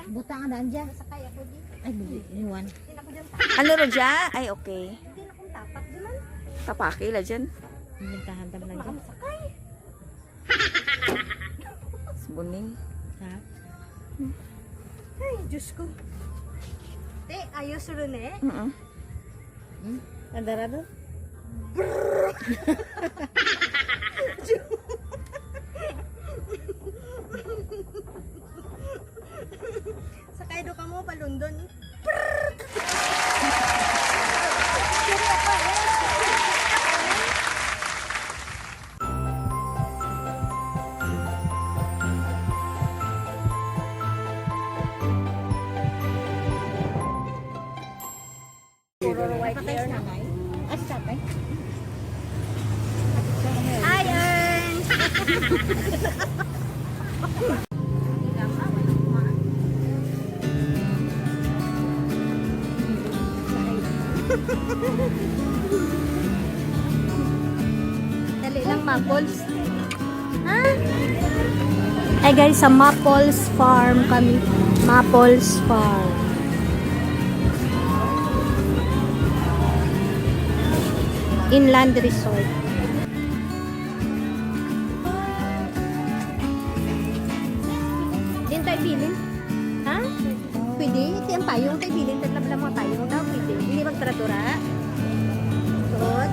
Buta nga daan dyan. Sakay ako di. Ay, iniwan. Ano ro dyan? Ay, okay. Hindi na kong tapat diman. Tapaki la dyan. Mintahan tam lang dyan. Sakay. Buning. Ha? Ay, Diyos ko. Te, ayos rin eh. Nadara doon? Sakay do ka mo pa London. Puro white hair na. Ay, si tatay. Hi, Ern! Dali lang, Maples. Ha? Ay guys, sa Maples Farm kami. Maples Farm. Inland Resort. Diyan tayo bilin? Ha? Pwede? Ito yung payong tayo bilin. Tatlab lang mga payong daw. Pwede. Hindi magtratura. Suot.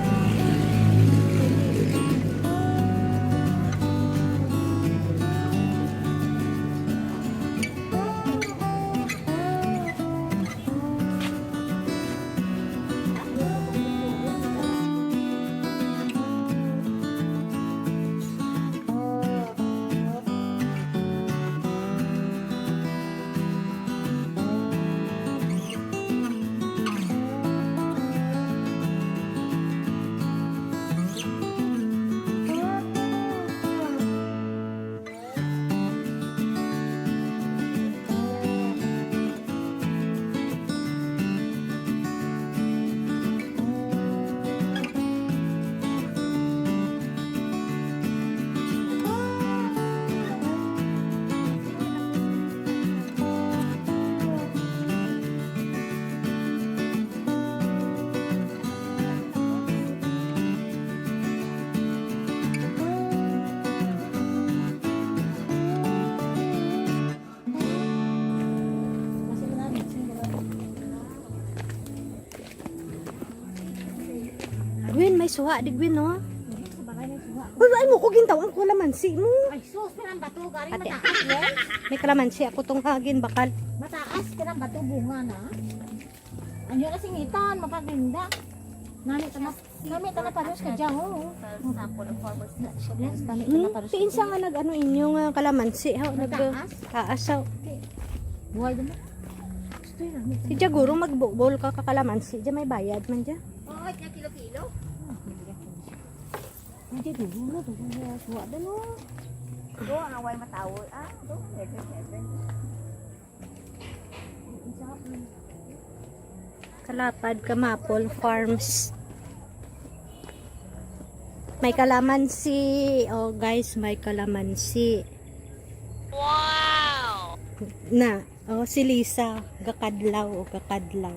Gwen, may suha di Gwen, no? Uy, ay mo ko gintaw ang kalamansi mo. Ay, sus, pinang bato. Garing Ate. mataas yan. May kalamansi ako tong hagin bakal. Mataas, pinang bato. Bunga na. Anyo na singitan, mapaglinda. Nani ta na palos ka dyan, oh. Yes, nani ta na palos. Piinsa nga nag ano inyo nga kalamansi ha nag taas ha. Buhay din mo. Gusto yun, Si Jaguro magbobol ka kalamansi, diyan may bayad man diyan. oh, niya kilo-kilo. Hindi, dugo na. Suha din, oh. Do, ang away matawoy. Ah, do. Heaven. Kalapad Kamapol Farms. May kalamansi. Oh guys, may kalamansi. Wow! Na, oh si Lisa, gakadlaw, oh, gakadlaw.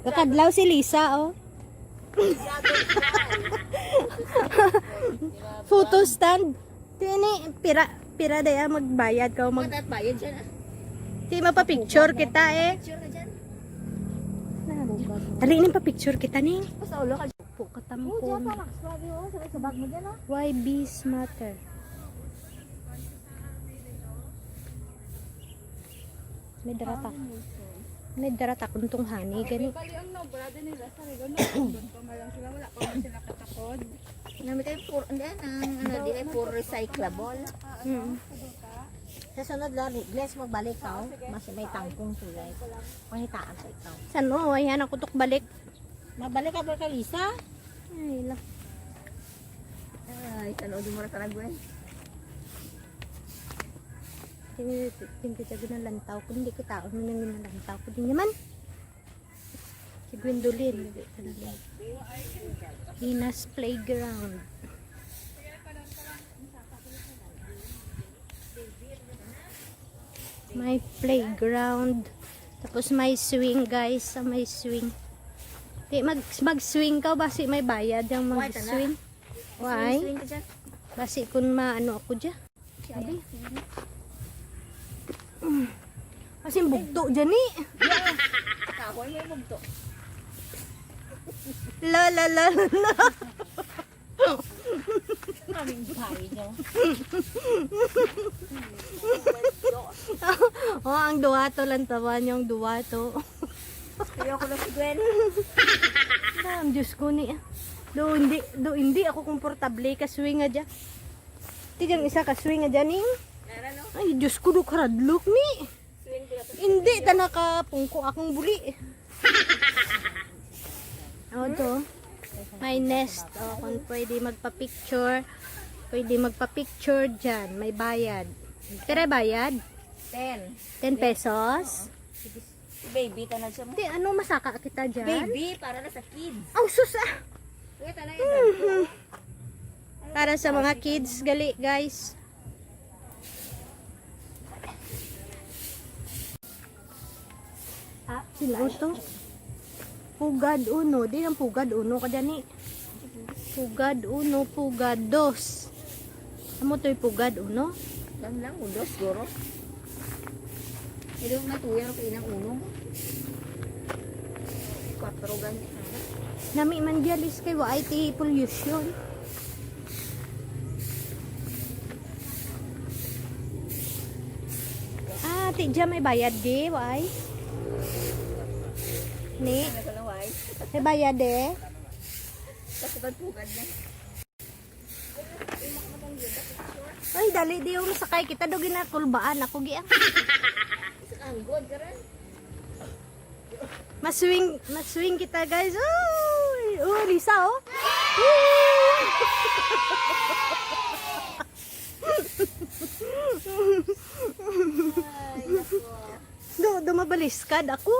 Gakadlaw si Lisa, oh. Photo stand. Tini, pira daya magbayad ka o mag... At bayad siya na. Di mapapicture kita eh. Sure na dyan. Ali ni pa-picture kita ni. Basta ulo ka. Po Oh, katamko. dyan pa, Max. Grabe, oh. Sabay sa bag mo dyan, oh. Why bees matter? May darata. May darata kuntong hani gani. Bali ang nobra din nila sa Rigo, doon pa man lang sila, wala pa man sila katakod. Namin tayo puro, hindi, ano, di ay puro recyclable. Sa sunod lang, Gles, magbalik ka, oh. Mas may tangkong tulay. Pangitaan sa ikaw. San mo? Ayan ako tuk balik. Magbalik ka ba kay Lisa? Ay, la. Ay, tanood mo na talaga, Gwen. Hindi kita ginalantaw ko. Hindi ko tao. Hindi ginalantaw ko. Hindi naman. Si Gwendolyn. Ina's Playground. May playground. Tapos may swing guys. May swing. Di mag-swing ka basi may bayad yung mag-swing. Why? Swing ka dyan. Basi kun maano ako dyan. Sabi. Kasi bugto dyan eh. Kahoy may bugto. La la la la la. Kaming bahay nyo. Oh, ang duwato lang tawan yung duwato. Kaya ko na si Gwen. Ang Diyos ko ni. Do hindi ako komportable ka swing nga dyan. Tigang isa ka swing nga dyan eh. Nara no? Ay, Diyos ko do karadlok ni. Swing ko na to. Hindi ta nakapungko akong buli. Oh, to. May nest. Oh, kung pwede magpa-picture. Pwede magpa-picture dyan. May bayad. Pero bayad? 10. 10 pesos? Baby, tanan siya mo. Hindi, ano masaka kita dyan? Baby, para na sa kids. Ang sus ah! Kaya tanan yun. Para sa mga kids, gali guys. Sino to? Pugad uno. Di ang pugad uno ka dyan eh. Pugad uno, pugad dos. Amo to'y pugad uno? Lang, udos, goro. Ito na tuya ko inang uno. 4 ganyan. Nami man dialis kay wa IT pollution. Ah, ti dyan may bayad di, why? Ni, Ano ko lang, why? may bayad eh. Kasi pagpugad na. Ay, dali di yung sakay kita do ginakulbaan ako gi. Ang good ka rin. Maswing kita guys. Uy, Lisa oh. Do mabaliskad ako.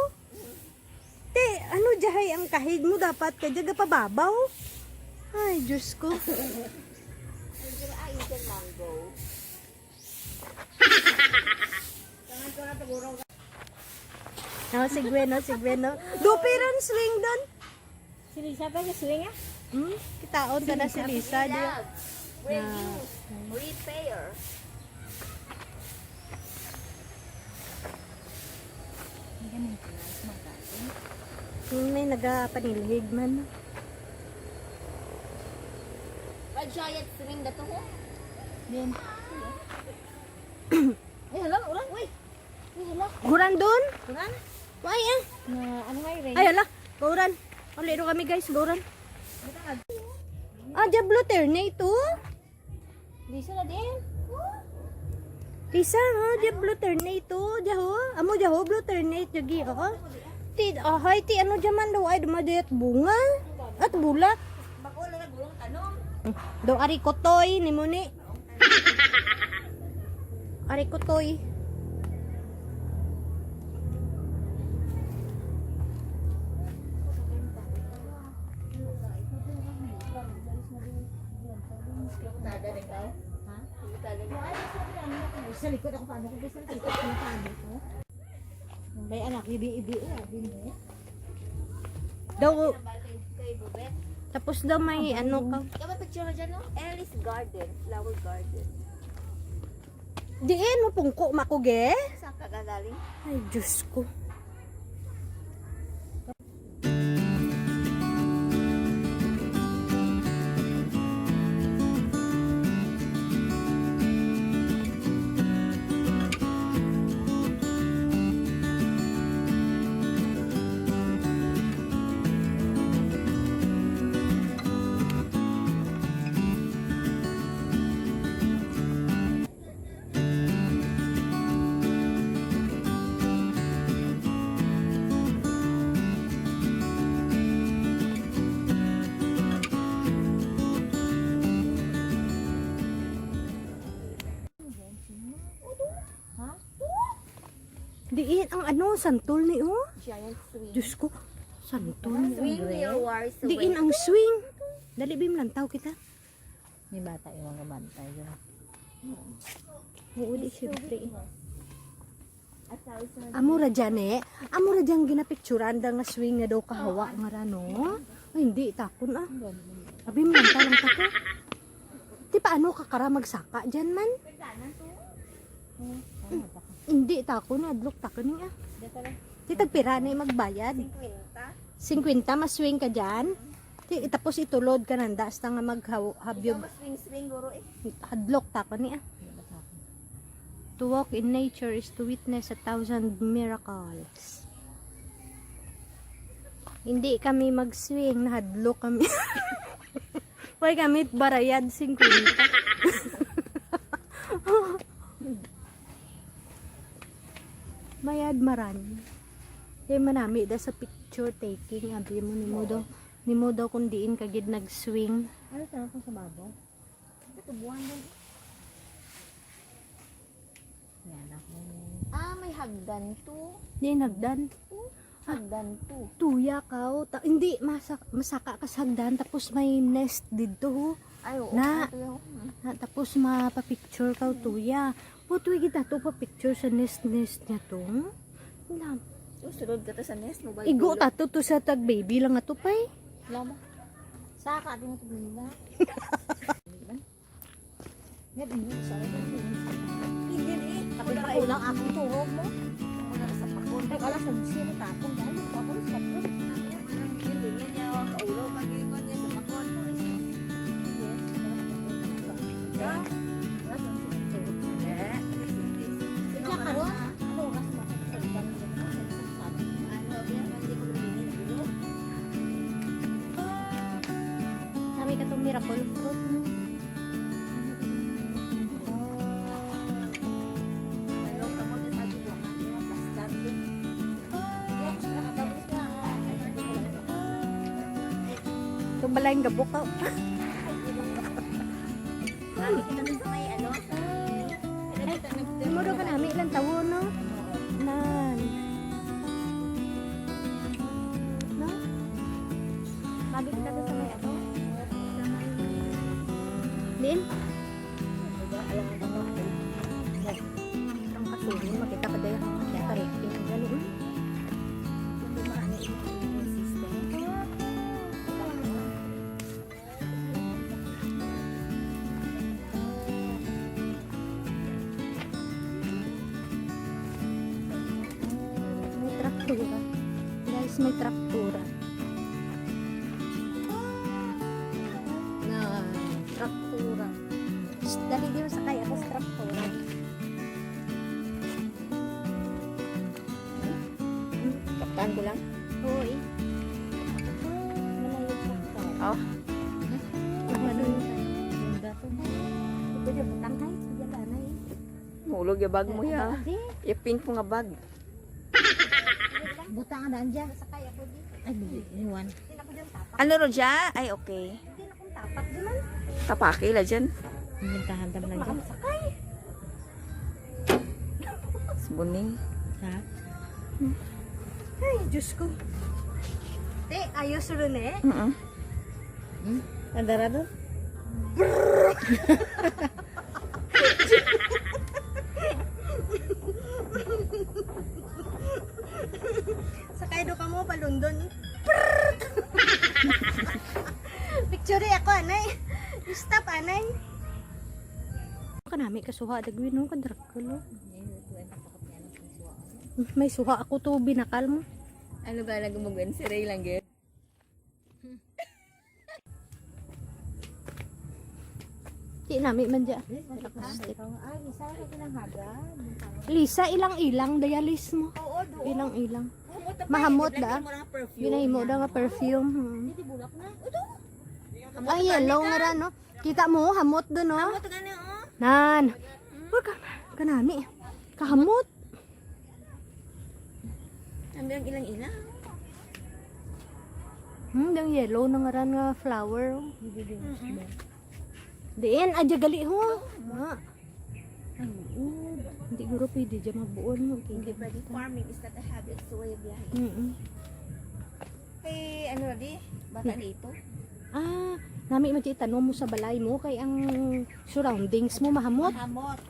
Te, ano jahay ang kahig mo dapat ka jaga pababaw. Ay, Diyos ko. Ay, yung mango. Tangan ko na paguro. No, si Gwen, no. Dupiran swing doon. Si Lisa pa sa swing ah? Kitaon ka na si Lisa. Di. Love. Review. Repair. May nagapanilhig man. A giant swing na to ko. Din. Ay, hala, ulan. Uy. Ay, hala. Guran doon? Ulan. Why eh? Na, ano nga yung Ay, ala. Guran. Uli ro kami guys, guran. Ah, Diablo Ternate to. Lisa na din. Lisa, ha? Diablo Ternate to. Jaho. Amo jaho, Blue Ternate. Jagi, oh. Ti, hay, ti, ano jaman daw ay dumadayat bunga. At bulak. Bako lang nagulong tanong. Do ari kotoy ni mo ni. Ari kotoy. Tada rin ka. Ha? Tada rin. Sa likod ako paano ko bisa sa likod ko paano ko. May anak ibi-ibi din eh. Daw Kay Bubet. tapos daw may ano ka. Kaya picture na dyan, no? Alice Garden. Flower Garden. Diin mo pungko makuge. Saan ka gagaling? Ay, Diyos ko. Diin ang ano, santol ni oh. Giant swing. Diyos ko, santol ni Swing your worries away. Diin ang swing. Dali bim lantaw kita. May bata yung mga bantay. Oo, di syempre. Amura dyan eh. Amura dyan ginapicturan da nga swing nga daw kahawa nga rano. Ay, hindi, takon ah. Sabi mo lang tako. Di pa ano kakara magsaka dyan man? Hindi, takon na. Adlok takon niya. Di tagpira na magbayad. 50 maswing ka dyan. Di, tapos itulod ka nanda. Hasta nga maghabyog. Swing guro eh. Hadlok takon niya. To walk in nature is to witness 1,000 miracles. Hindi kami mag-swing, nahadlok kami. Huwag kami barayad 50. Bayad maran. Kaya manami da sa picture taking. Abi mo ni mo daw kung diin kagid nag-swing. Ano tanong ko sa babaw? Tubuhan din. Yan ako. May hagdan to. Di nagdan. Hagdan to. Tuya ka. Hindi, masaka ka sa hagdan. Tapos may nest dito. Ho. Ay, oo. Na. Ito yun. Tapos mapapicture ka tuya. Puto kita to pa-picture sa nest niya to. Alam. Sunod ka ta sa nest mo ba? Igo tato to sa tag baby lang ato pay. Lama. Saka din ito nila. Net ini sorry. Hindi eh. Tapos na ulang akong turog mo. Wala sa pakon. Tek alas ng sino tapong dahil ako sa tapos. Hindi niya ako kaulo pag-iwan niya sa pakon. Sila karon. Ano oras ba? Sabi ka tong miracle fruit. Itong balay ng gabukaw. Muro ka namin ilang tawo, no? Nan. No? Mabit ka sa may ano? Din? Ang kasulong, makita ka dahil ang makita rin. Ganun. May traktura. Guys, may traktura. Traktura. Dali din sa kaya ako sa traktura. Kaptaan ko lang. Hoy. Malayo traktura. Oh. Ano yun? Ito dyan, butang hay. Ito dyan, lanay. Mulog yung bag mo ya. Ipin po nga bag. Butang ang daan dyan. Sakay ako di. Ay, iniwan. Ano ro dyan? Ay, okay. Tapak di man. Tapaki la dyan. Mintahan dam lang dyan. Buning. Ha? Ay, Diyos ko. Te, ayos rin eh. Andara doon? Sakay do ka mo pa London. Picture ako anay. Stop anay. Kanami kasuha dagwin no kadrak ko no. May suha ako to binakal mo. Ano ba lang gumagawin si Ray lang gid? Di nami man dya. Ay, isa ka pinanghagad. Lisa ilang-ilang dialis mo. Oo, doon. Ilang-ilang. Mahamot da. Ginahimo da nga perfume. Hindi bulak na. Ay, yellow nga ra no. Kita mo hamot do no. Ito gani oh. Nan. Wag ka kanami. Kahamot. Ambil ang ilang-ilang. Dang yellow na nga ra nga flower. Diin adya gali ho. Ma. Hindi guro pwede dyan mabuon mo. Hindi pwede. Farming is not a habit, it's a way of life. Eh, ano di? Bata dito. Ah, nami man tanong mo sa balay mo kay ang surroundings mo mahamot. Hamot.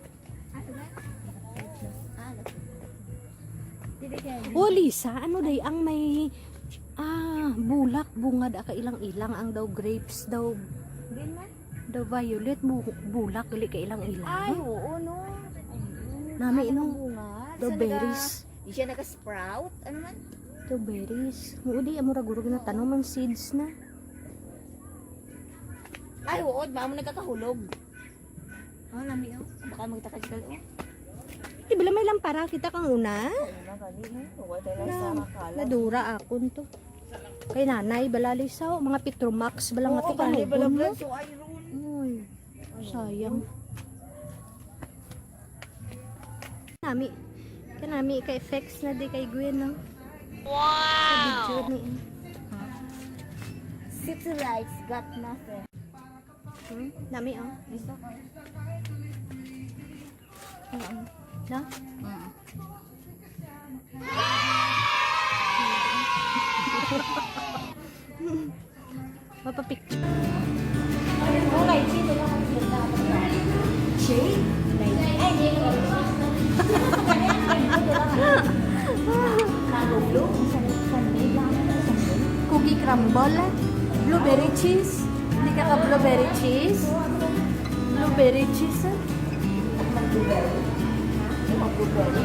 O Lisa, ano day ang may bulak, bungad, aka ilang-ilang ang daw grapes daw. Din man. Daw violet, bulak, gali ka ilang-ilang. Ay, oo, no. Nami, no? Bunga. Daw berries. Di siya naka-sprout. Ano man? Daw berries. Udi, amura guro na tanong man seeds na. Ay, oo, mamo nagkakahulog. Ah, nami, oh. Baka magtakal-takal, oh. Di bala may lampara kita kang una? Ano na, kani, no? Huwag tayo lang sa makala. Nadura akon to. Kay nanay, balalisaw, mga Petromax, balang nga kanugon mo. So, ay, ron. Uy, sayang. Kanami kay effects na di kay Gwen, no? Wow! Sa video ni. City lights got nothing. Nami, oh. Isa ka. Na? Mapapicture. Okay, dito lang ang ganda. Shade? Ay, hindi ko. Naguglo? Cookie crumble. Blueberry cheese. Hindi ka blueberry cheese? Blueberry cheese. Mag-blueberry. Mag-blueberry.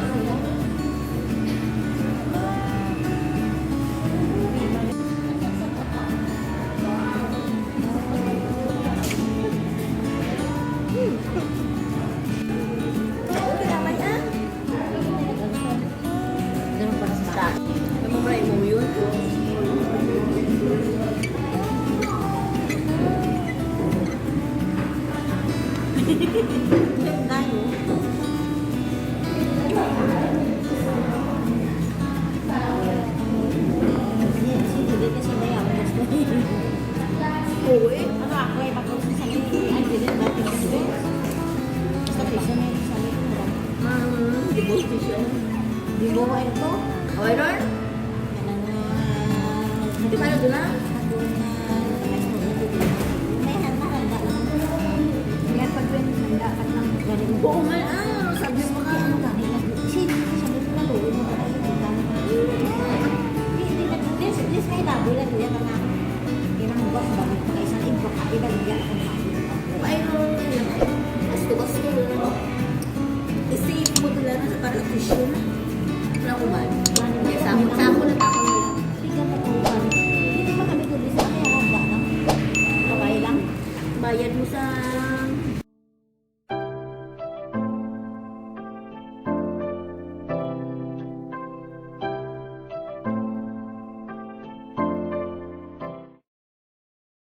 Di mo kayo to? Okay, Ron? Di ba na doon na? Yan pag handa ka ng Oo nga, sabi mo ka. Mayroon lang. Basto-basto lang. I-save mo to lang sa parang tissue. Wala ko ba? Sa ako